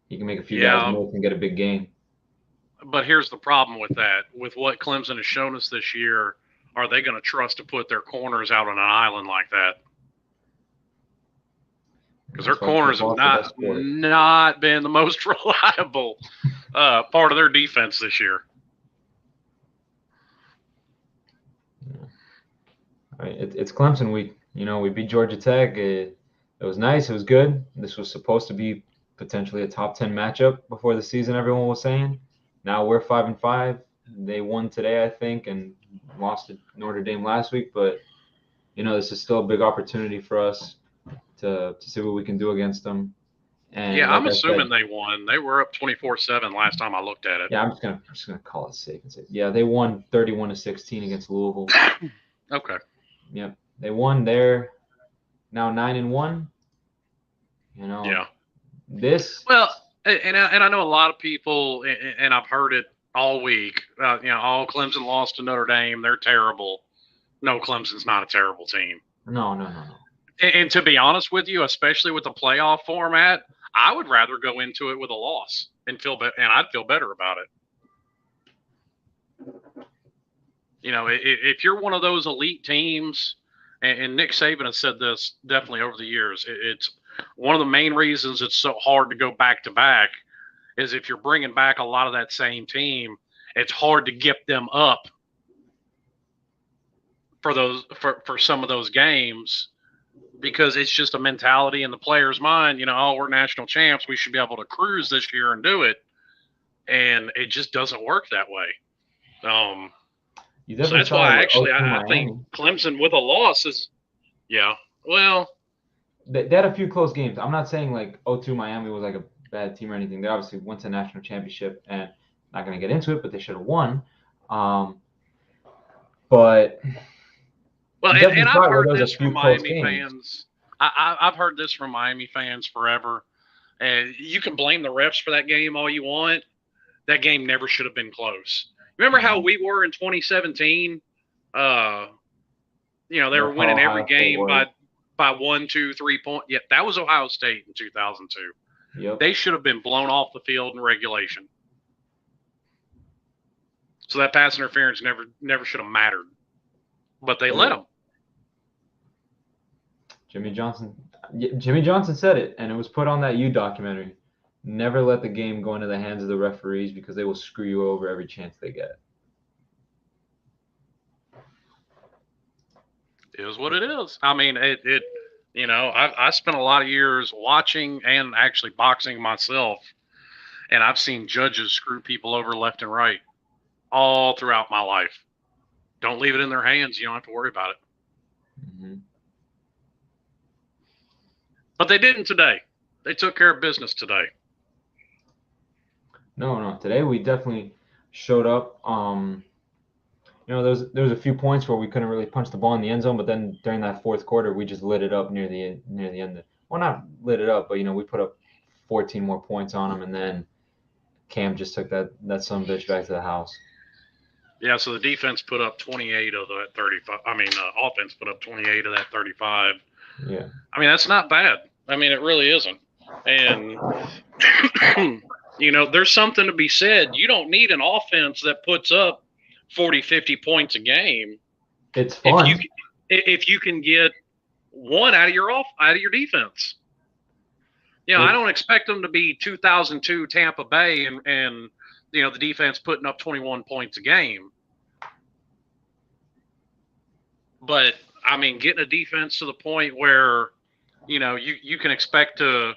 He can make a few guys miss and get a big game. But here's the problem with that. With what Clemson has shown us this year, are they going to trust to put their corners out on an island like that? Because their corners have not been the most reliable part of their defense this year. All right, it's Clemson week. We beat Georgia Tech. It was nice. It was good. This was supposed to be potentially a top 10 matchup before the season, everyone was saying. Now we're 5-5. They won today, I think, and lost to Notre Dame last week. But, this is still a big opportunity for us to see what we can do against them. And Yeah, like I'm I assuming said, they won. They were up 24-7 last time I looked at it. yeah, I'm just gonna call it safe and say, yeah, they won 31-16 against Louisville. Okay. Yep, they won. They're now 9-1. You know, Yeah. this. Well, and I know a lot of people, and I've heard it all week. Oh, Clemson lost to Notre Dame. They're terrible. No, Clemson's not a terrible team. No, no, no, no. And to be honest with you, especially with the playoff format, I would rather go into it with a loss and I'd feel better about it. If you're one of those elite teams, and Nick Saban has said this definitely over the years, it's one of the main reasons it's so hard to go back to back is if you're bringing back a lot of that same team, it's hard to get them up for some of those games because it's just a mentality in the player's mind. Oh, we're national champs, we should be able to cruise this year and do it, and it just doesn't work that way. You So definitely that's saw it why with actually O2 I think Miami. Clemson with a loss is, yeah. Well, They had a few close games. I'm not saying like O2 Miami was like a bad team or anything. They obviously went to a national championship, and not going to get into it, but they should have won. But well, you and definitely I've saw it where heard there was this a few from close Miami games. fans. I've heard this from Miami fans forever. And you can blame the refs for that game all you want. That game never should have been close. Remember how we were in 2017? They Yeah, were how winning every Ohio State game was. by 1, 2, 3 points. Yeah, that was Ohio State in 2002. Yep. They should have been blown off the field in regulation. So that pass interference never should have mattered. But they let them. Jimmy Johnson said it, and it was put on that documentary. Never let the game go into the hands of the referees because they will screw you over every chance they get. It is what it is. I mean, I spent a lot of years watching and actually boxing myself, and I've seen judges screw people over left and right all throughout my life. Don't leave it in their hands. You don't have to worry about it. Mm-hmm. But they didn't today. They took care of business today. No. Today we definitely showed up. There was a few points where we couldn't really punch the ball in the end zone, but then during that fourth quarter, we just lit it up near the end. Well, not lit it up, but we put up 14 more points on them, and then Cam just took that son of a bitch back to the house. Yeah, so the defense put up 28 of that 35. I mean, offense put up 28 of that 35. Yeah. I mean, that's not bad. I mean, it really isn't. And there's something to be said. You don't need an offense that puts up 40, 50 points a game. It's fun. If you can get one out of your defense. I don't expect them to be 2002 Tampa Bay and the defense putting up 21 points a game. But I mean, getting a defense to the point where you can expect a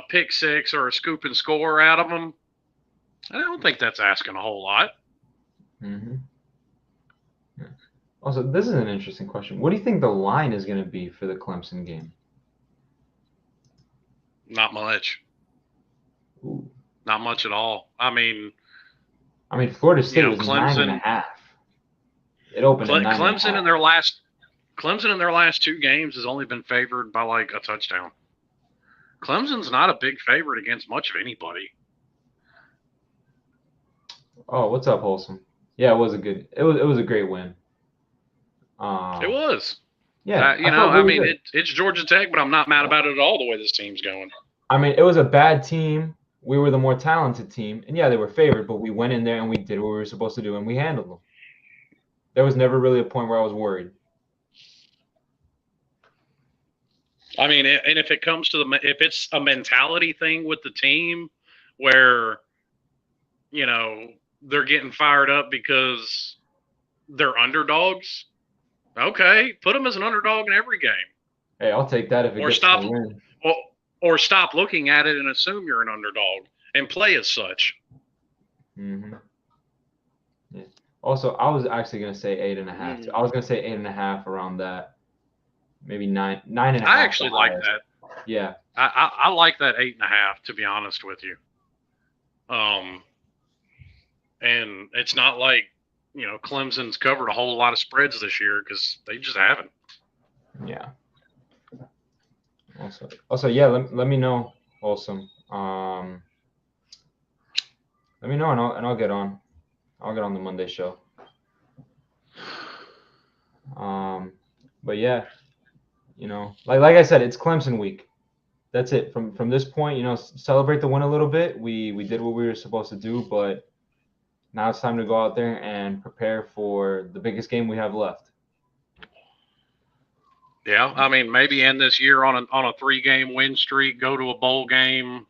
pick six or a scoop and score out of them. I don't think that's asking a whole lot. Mm-hmm. Yeah. Also, this is an interesting question. What do you think the line is going to be for the Clemson game? Not much. Ooh. Not much at all. I mean, Florida State was 9.5. It opened at 9.5. Clemson in their last two games has only been favored by like a touchdown. Clemson's not a big favorite against much of anybody. Oh, what's up, Wholesome? Yeah, it was a great win. It was. Yeah, it's Georgia Tech, but I'm not mad about it at all the way this team's going. I mean, it was a bad team. We were the more talented team, and yeah, they were favored, but we went in there and we did what we were supposed to do, and we handled them. There was never really a point where I was worried. I mean, and if it's a mentality thing with the team where, they're getting fired up because they're underdogs, okay, put them as an underdog in every game. Hey, I'll take that if it gets to win. Or stop looking at it and assume you're an underdog and play as such. Mm-hmm. Yeah. Also, I was actually going to say 8.5. I was going to say 8.5 around that. Maybe 9.5. I actually like that. Yeah. I like that 8.5, to be honest with you. And it's not like Clemson's covered a whole lot of spreads this year because they just haven't. Yeah. Also, yeah. Let me know. Awesome. Let me know, and I'll get on. I'll get on the Monday show. But yeah, like I said, it's Clemson week. That's it. From this point, celebrate the win a little bit. We did what we were supposed to do, but now it's time to go out there and prepare for the biggest game we have left. Yeah, I mean, maybe end this year on a 3-game win streak, go to a bowl game.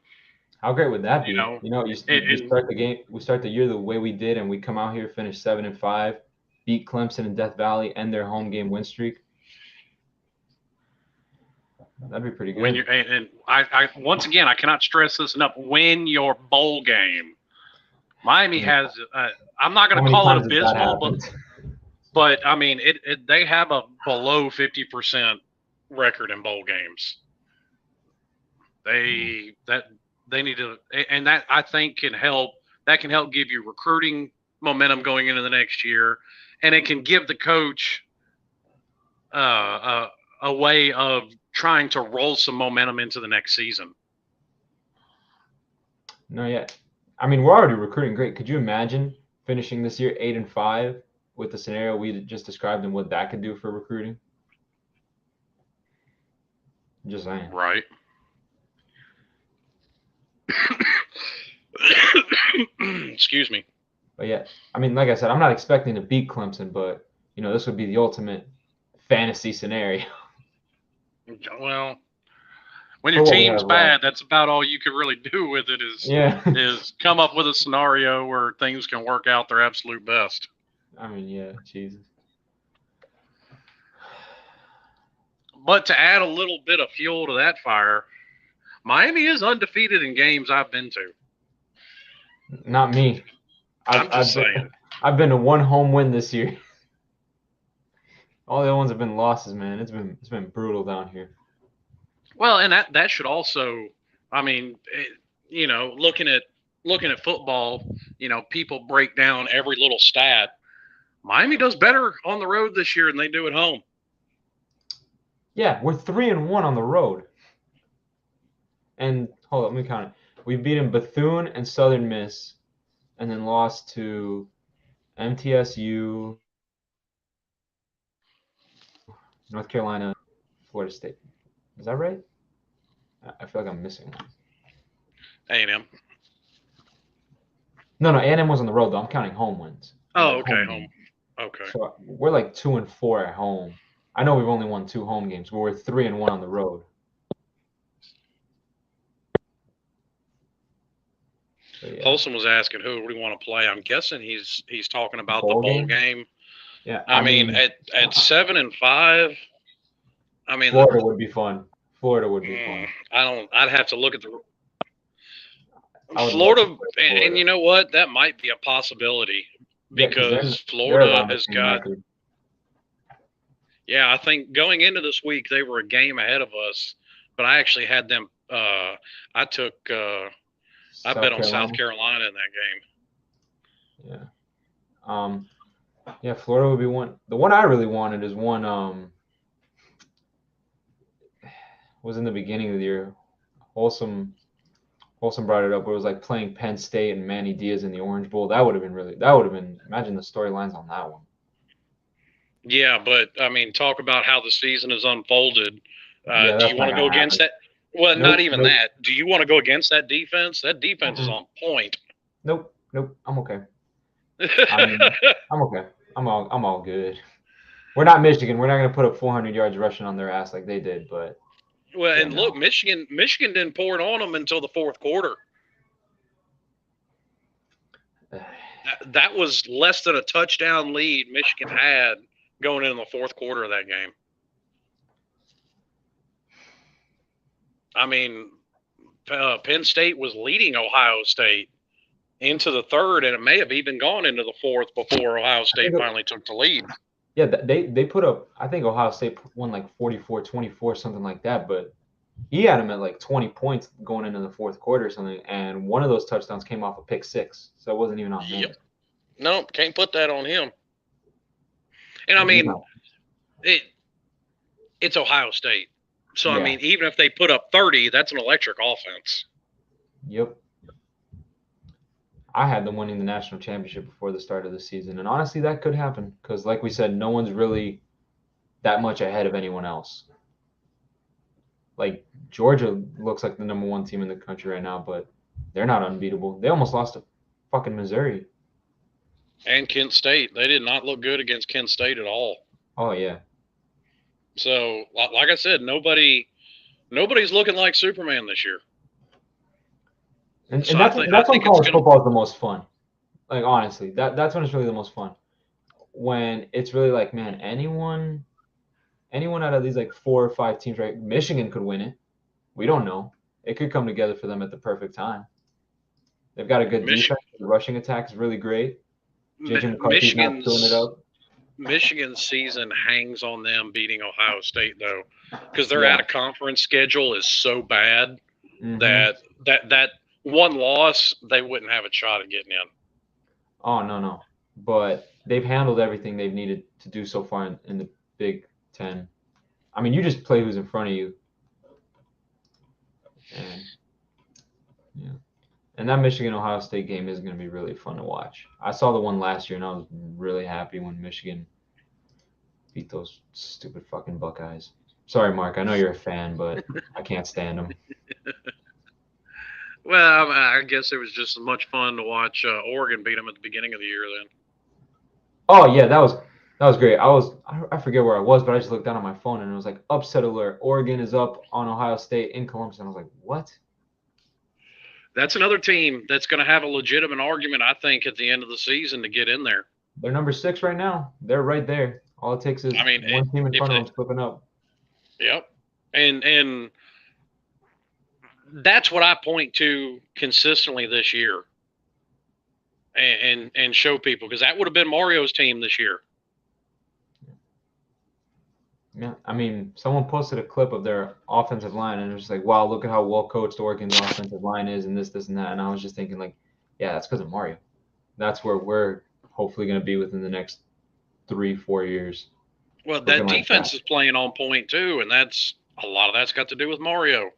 How great would that be? You start the game, we start the year the way we did, and we come out here, finish 7-5, beat Clemson in Death Valley, end their home game win streak. That'd be pretty good. And I once again, I cannot stress this enough. Win your bowl game. Miami has. I'm not going to call it abysmal, but I mean, they have a below 50% record in bowl games. They need to, and that I think can help. That can help give you recruiting momentum going into the next year, and it can give the coach a way of trying to roll some momentum into the next season. No, yeah. I mean, we're already recruiting great. Could you imagine finishing this year 8-5 with the scenario we just described and what that could do for recruiting? Just saying. Right. Excuse me. But yeah, I mean, like I said, I'm not expecting to beat Clemson, but this would be the ultimate fantasy scenario. Well, when your team's bad, that's about all you can really do with it is come up with a scenario where things can work out their absolute best. I mean, yeah, Jesus. But to add a little bit of fuel to that fire, Miami is undefeated in games I've been to. Not me. I'm just saying. I've been to one home win this year. All the other ones have been losses, man. It's been brutal down here. Well, and that should also, I mean, looking at football, people break down every little stat. Miami does better on the road this year than they do at home. Yeah, we're 3-1 on the road. And hold on, let me count it. We've beaten Bethune and Southern Miss, and then lost to MTSU, North Carolina, Florida State. Is that right? I feel like I'm missing one. A&M. No, A&M was on the road, though. I'm counting home wins. Oh, okay, home. Okay. So we're like 2-4 at home. I know we've only won 2 home games, but we're 3-1 on the road. Yeah. Holson was asking who do we want to play. I'm guessing he's talking about the bowl game. Yeah. I mean at 7-5. I mean, Florida would be fun. Fun. I'd have to look at the Florida, and you know what? That might be a possibility because Florida has got. Yeah, I think going into this week they were a game ahead of us, but I actually had them. I bet on South Carolina in that game. Yeah. Yeah, Florida would be one. The one I really wanted is one. Was in the beginning of the year. Wholesome brought it up. Where it was like playing Penn State and Manny Diaz in the Orange Bowl. That would have been. Imagine the storylines on that one. Yeah, but I mean, talk about how the season has unfolded. Do you want to go against that? Well, not even that. Do you want to go against that defense? That defense is on point. Nope. I'm okay. I'm okay. I'm all good. We're not Michigan. We're not going to put up 400 yards rushing on their ass like they did, but. Well, and look, Michigan didn't pour it on them until the fourth quarter. That was less than a touchdown lead Michigan had going into the fourth quarter of that game. I mean, Penn State was leading Ohio State into the third, and it may have even gone into the fourth before Ohio State finally took the lead. Yeah, they put up – I think Ohio State won like 44-24, something like that. But he had him at like 20 points going into the fourth quarter or something, and one of those touchdowns came off a pick six, so it wasn't even on him. Yep. No, can't put that on him. And I And he's mean, not. it's Ohio State. So, I Yeah. mean, even if they put up 30, that's an electric offense. Yep. I had them winning the national championship before the start of the season, and honestly, that could happen because, like we said, no one's really that much ahead of anyone else. Like Georgia looks like the number one team in the country right now, but they're not unbeatable. They almost lost to fucking Missouri. And Kent State. They did not look good against Kent State at all. Oh yeah. So, like I said, nobody's looking like Superman this year. And So that's I when think it's college going to. football is the most fun. Like honestly, that's when it's really the most fun. When it's really like, man, anyone out of these like 4 or 5 teams, right? Michigan could win it. We don't know. It could come together for them at the perfect time. They've got a good defense. The rushing attack is really great. JJ McCarthy's not filling it up. Michigan's season hangs on them beating Ohio State though, because their Yeah. out of conference schedule is so bad Mhm. that one loss they wouldn't have a shot at getting in. Oh no. But they've handled everything they've needed to do so far in the Big Ten. I mean, you just play who's in front of you. And yeah. And that Michigan Ohio State game is going to be really fun to watch. I saw the one last year and I was really happy when Michigan beat those stupid fucking Buckeyes. Sorry, Mark. I know you're a fan, but I can't stand them. Well, I guess it was just as much fun to watch Oregon beat them at the beginning of the year then. Oh yeah, that was great. I forget where I was, but I just looked down on my phone and it was like upset alert. Oregon is up on Ohio State in Columbus, and I was like, what? That's another team that's going to have a legitimate argument, I think, at the end of the season to get in there. They're number 6 right now. They're right there. All it takes is one team in front of them slipping up. Yep, and that's what I point to consistently this year, and show people because that would have been Mario's team this year. Yeah, I mean, someone posted a clip of their offensive line, and it was just like, wow, look at how well coached Oregon's offensive line is, and this, and that. And I was just thinking, like, yeah, that's because of Mario. That's where we're hopefully going to be within the next 3-4 years. Well, that defense is playing on point too, and that's a lot of that's got to do with Mario.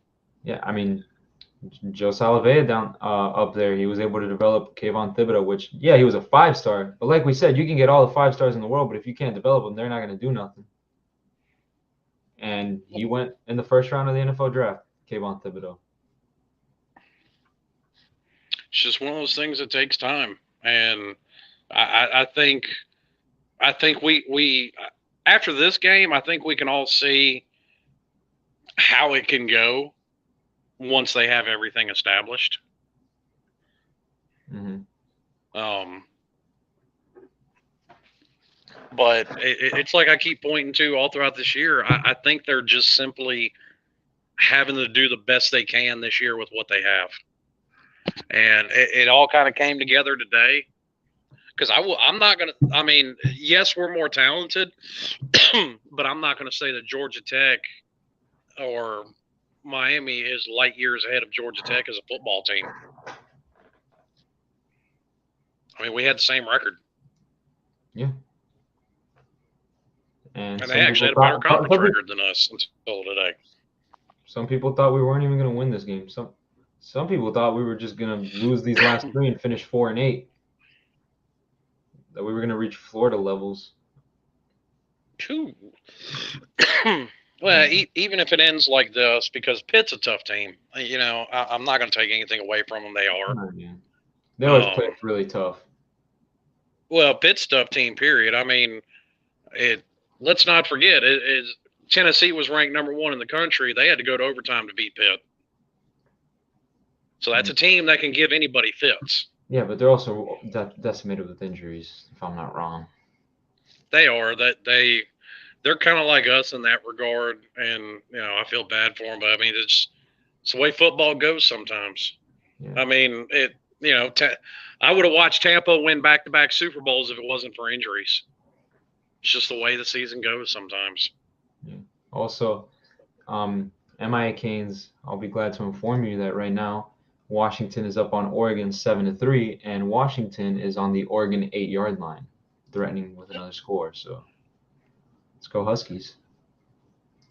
Yeah, I mean, Joe Salavea down up there, he was able to develop Kayvon Thibodeau, which, yeah, he was a 5-star. But like we said, you can get all the 5 stars in the world, but if you can't develop them, they're not going to do nothing. And he went in the first round of the NFL draft, Kayvon Thibodeau. It's just one of those things that takes time, and I think we after this game, I think we can all see how it can go once they have everything established. Mm-hmm. But it's like I keep pointing to all throughout this year. I think they're just simply having to do the best they can this year with what they have. And it all kind of came together today. Because I'm not going to – I mean, yes, we're more talented, but I'm not going to say that Georgia Tech or Miami is light years ahead of Georgia Tech as a football team. I mean, we had the same record. Yeah. And they actually had a better conference record than us until today. Some people thought we weren't even going to win this game. Some people thought we were just going to lose these last 3 and finish 4-8. That we were going to reach Florida levels. Well, even if it ends like this, because Pitt's a tough team, you know, I'm not going to take anything away from them. They are. Oh, yeah. They always play really tough. Well, Pitt's a tough team, period. I mean, let's not forget, Tennessee was ranked number 1 in the country. They had to go to overtime to beat Pitt. So that's a team that can give anybody fits. Yeah, but they're also decimated with injuries, if I'm not wrong. They are. They're kind of like us in that regard, and you know I feel bad for them. But I mean, it's the way football goes sometimes. Yeah. I mean, I would have watched Tampa win back-to-back Super Bowls if it wasn't for injuries. It's just the way the season goes sometimes. Yeah. Also, MIA Canes, I'll be glad to inform you that right now Washington is up on Oregon 7-3, and Washington is on the Oregon 8-yard line, threatening with another score. So let's go Huskies.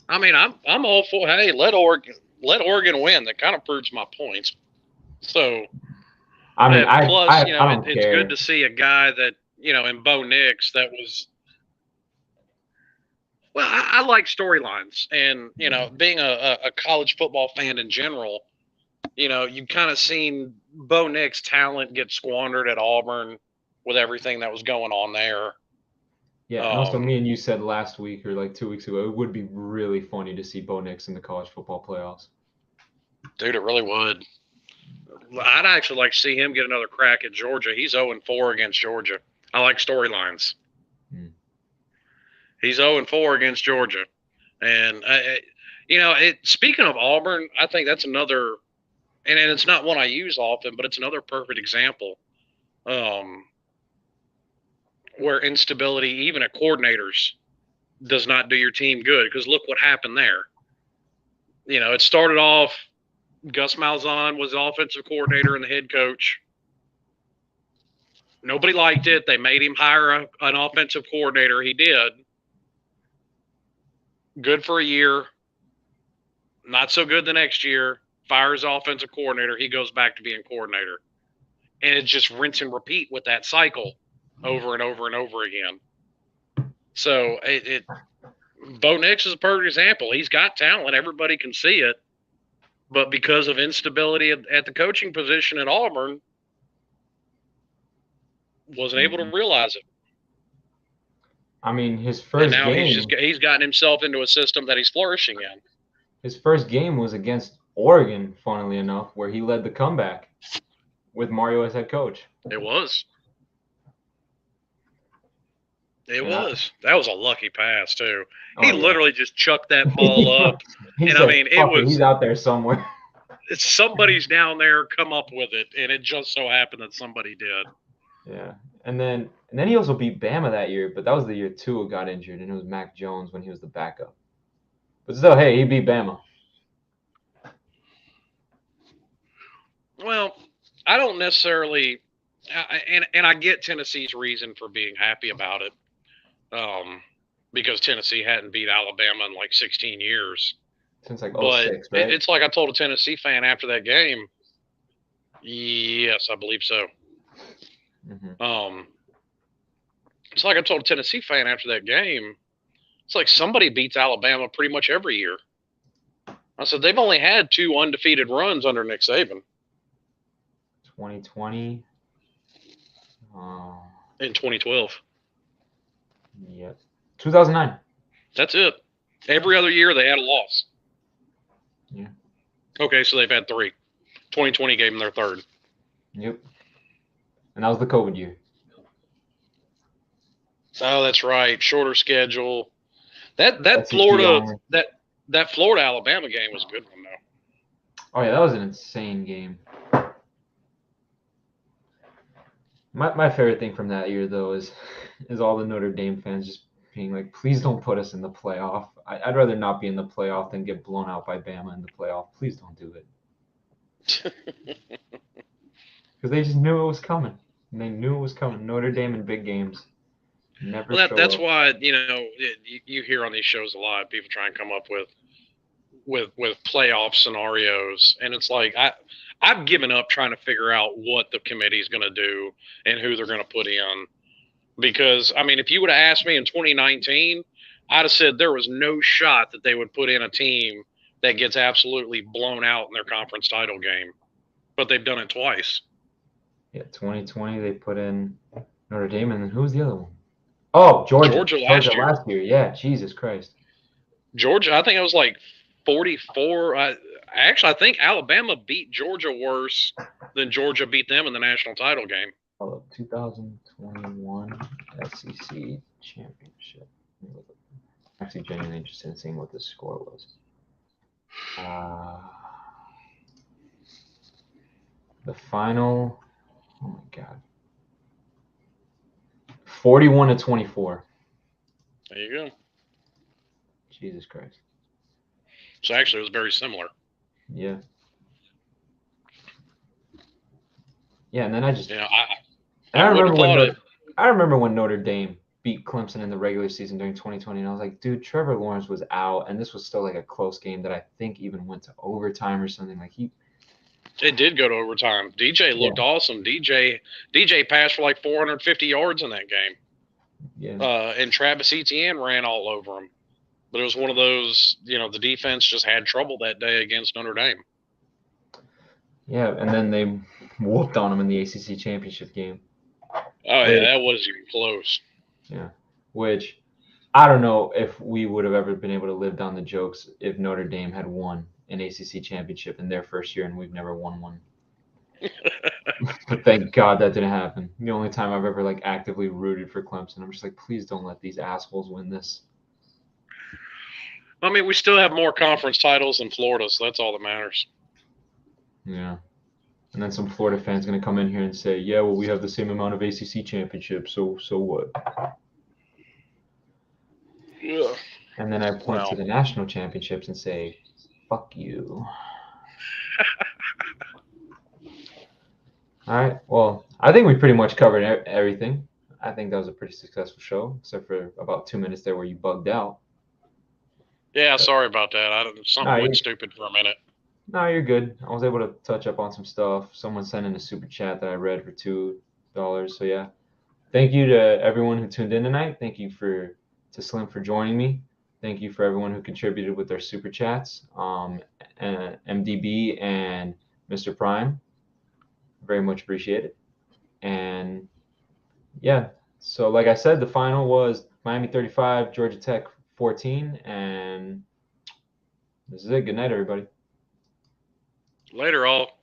I mean, I'm all for, hey, let Oregon win. That kind of proves my points. So, I mean, plus, I don't it's care. good to see a guy that, in Bo Nix that was. Well, I like storylines, and being a college football fan in general, you kind of seen Bo Nix talent get squandered at Auburn with everything that was going on there. Yeah, and also me and you said last week or like 2 weeks ago, it would be really funny to see Bo Nix in the college football playoffs. Dude, it really would. I'd actually like to see him get another crack at Georgia. He's 0-4 against Georgia. I like storylines. He's 0-4 against Georgia. And, speaking of Auburn, I think that's another, and it's not one I use often, but it's another perfect example where instability, even at coordinators, does not do your team good. Because look what happened there. It started off, Gus Malzahn was the offensive coordinator and the head coach. Nobody liked it. They made him hire an offensive coordinator. He did. Good for a year. Not so good the next year. Fires offensive coordinator. He goes back to being coordinator. And it's just rinse and repeat with that cycle over and over and over again. So Bo Nix is a perfect example. He's got talent. Everybody can see it. But because of instability at the coaching position at Auburn, wasn't able to realize it. I mean, his first and now game. He's gotten himself into a system that he's flourishing in. His first game was against Oregon, funnily enough, where he led the comeback with Mario as head coach. It was. It was. That was a lucky pass too. He literally just chucked that ball up, and said, I mean, it was. He's out there somewhere. Somebody's down there. Come up with it, and it just so happened that somebody did. Yeah, and then he also beat Bama that year, but that was the year Tua got injured, and it was Mac Jones when he was the backup. But still, hey, he beat Bama. Well, I don't necessarily, and I get Tennessee's reason for being happy about it, because Tennessee hadn't beat Alabama in like 16 years. Since like 06, right? It's like I told a Tennessee fan after that game. Yes, I believe so. Mm-hmm. It's like I told a Tennessee fan after that game. It's like somebody beats Alabama pretty much every year. I said they've only had 2 undefeated runs under Nick Saban. 2020. In 2012. Yep. 2009. That's it. Every other year they had a loss. Yeah. Okay, so they've had 3. 2020 gave them their 3rd. Yep. And that was the COVID year. Oh, that's right. Shorter schedule. That Florida that Florida Alabama game was a good one though. Oh yeah, that was an insane game. My favorite thing from that year though is all the Notre Dame fans just being like, please don't put us in the playoff. I'd rather not be in the playoff than get blown out by Bama in the playoff. Please don't do it. Because they just knew it was coming. And they knew it was coming. Notre Dame in big games. Never show that's up. why, you hear on these shows a lot, people try and come up with playoff scenarios. And it's like, I've given up trying to figure out what the committee is going to do and who they're going to put in. Because, I mean, if you would have asked me in 2019, I'd have said there was no shot that they would put in a team that gets absolutely blown out in their conference title game. But they've done it twice. Yeah, 2020 they put in Notre Dame, and then who was the other one? Oh, Georgia last year. Yeah, Jesus Christ. Georgia, I think it was like 44. I think Alabama beat Georgia worse than Georgia beat them in the national title game. Oh, 2021 SEC championship. I'm actually genuinely interested in seeing what the score was. The final. Oh my God. 41-24. There you go. Jesus Christ. So actually, it was very similar. Yeah. Yeah, and then I just I would have thought it. I remember when Notre Dame beat Clemson in the regular season during 2020, and I was like, dude, Trevor Lawrence was out, and this was still like a close game that I think even went to overtime or something. Like It did go to overtime. DJ looked awesome. DJ passed for like 450 yards in that game. Yeah. And Travis Etienne ran all over him. But it was one of those, the defense just had trouble that day against Notre Dame. Yeah, and then they whooped on him in the ACC championship game. Oh, yeah, that wasn't even close. Yeah, which I don't know if we would have ever been able to live down the jokes if Notre Dame had won an ACC championship in their first year, and we've never won one. But thank God that didn't happen. The only time I've ever like actively rooted for Clemson, I'm just like, please don't let these assholes win this. I mean, we still have more conference titles than Florida, so that's all that matters. Yeah. And then some Florida fans going to come in here and say, yeah, well, we have the same amount of ACC championships, so what? Yeah. And then I point to the national championships and say, fuck you. All right. Well, I think we pretty much covered everything. I think that was a pretty successful show, except for about 2 minutes there where you bugged out. Yeah, sorry about that. Something went stupid for a minute. No, you're good. I was able to touch up on some stuff. Someone sent in a super chat that I read for $2. So yeah, thank you to everyone who tuned in tonight. Thank you to Slim for joining me. Thank you for everyone who contributed with their super chats. MDB and Mr. Prime, very much appreciated. And yeah, so like I said, the final was Miami 35, Georgia Tech 14, and this is it. Good night, everybody. Later, all.